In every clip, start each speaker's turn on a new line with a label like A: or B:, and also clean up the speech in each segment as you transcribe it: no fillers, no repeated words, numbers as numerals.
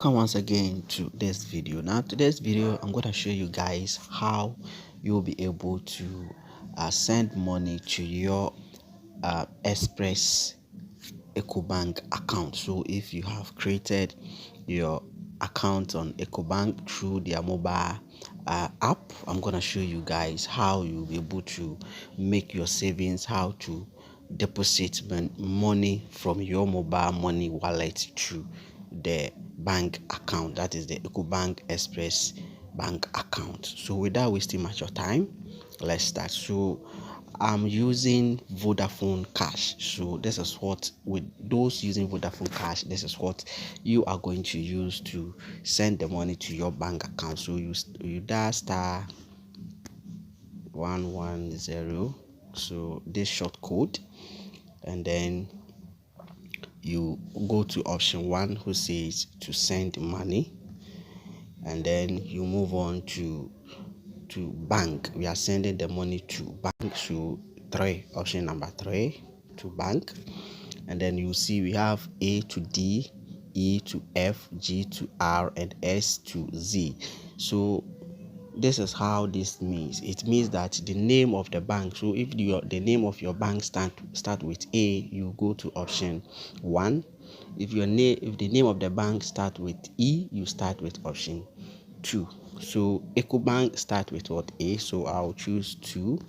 A: Welcome once again to this video. Now today's video I'm going to show you guys how you'll be able to send money to your Express EcoBank account. So if you have created your account on EcoBank through their mobile app, I'm going to show you guys how you'll be able to make your savings, how to deposit money from your mobile money wallet to the bank account, that is the EcoBank Express bank account. So without wasting much of time, let's start. So I'm using Vodafone Cash. So this is what, with those using Vodafone Cash, this is what you are going to use to send the money to your bank account. So you dial star 110, so this short code, and then you go to option 1 who says to send money, and then you move on to bank. We are sending the money to bank, so option number 3, to bank. And then you see we have A to D, E to F, G to R, and S to Z. So this is how this means. It means that the name of the bank, so if the name of your bank start with A, you go to option 1. If the name of the bank start with E, you start with option 2. So EcoBank start with what? A, so I'll choose 2.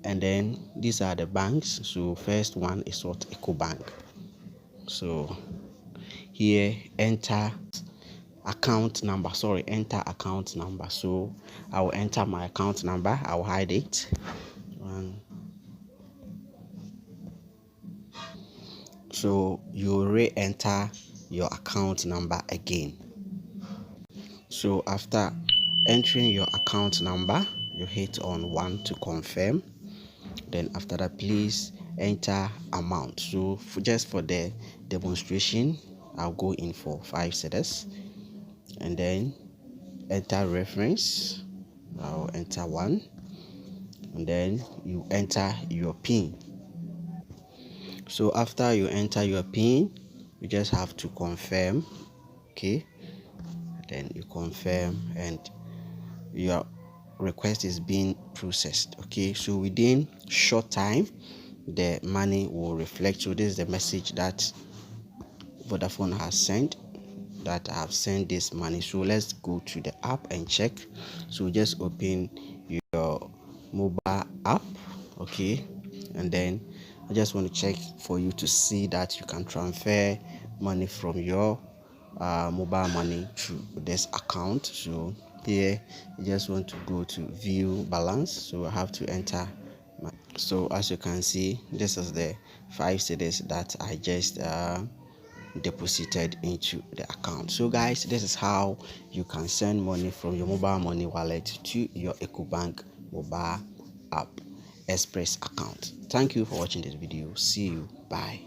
A: And then these are the banks. So first one is what? EcoBank. So here enter account number, enter account number. So I will enter my account number, I'll hide it. So you re-enter your account number again. So after entering your account number, you hit on 1 to confirm. Then after that, please enter amount. So just for the demonstration, I'll go in for 5 cedis, and then enter reference. I'll enter 1, and then you enter your PIN. So after you enter your PIN, you just have to confirm. Okay, then you confirm and your request is being processed. Okay, so within short time the money will reflect. So this is the message that Vodafone has sent, that I have sent this money. So let's go to the app and check. So just open your mobile app. Okay, and then I just want to check for you to see that you can transfer money from your mobile money to this account. So here you just want to go to view balance, so I have to enter so as you can see, this is the 5 cedis that I just deposited into the account. So guys, this is how you can send money from your mobile money wallet to your EcoBank mobile app Express account. Thank you for watching this video. See you. Bye.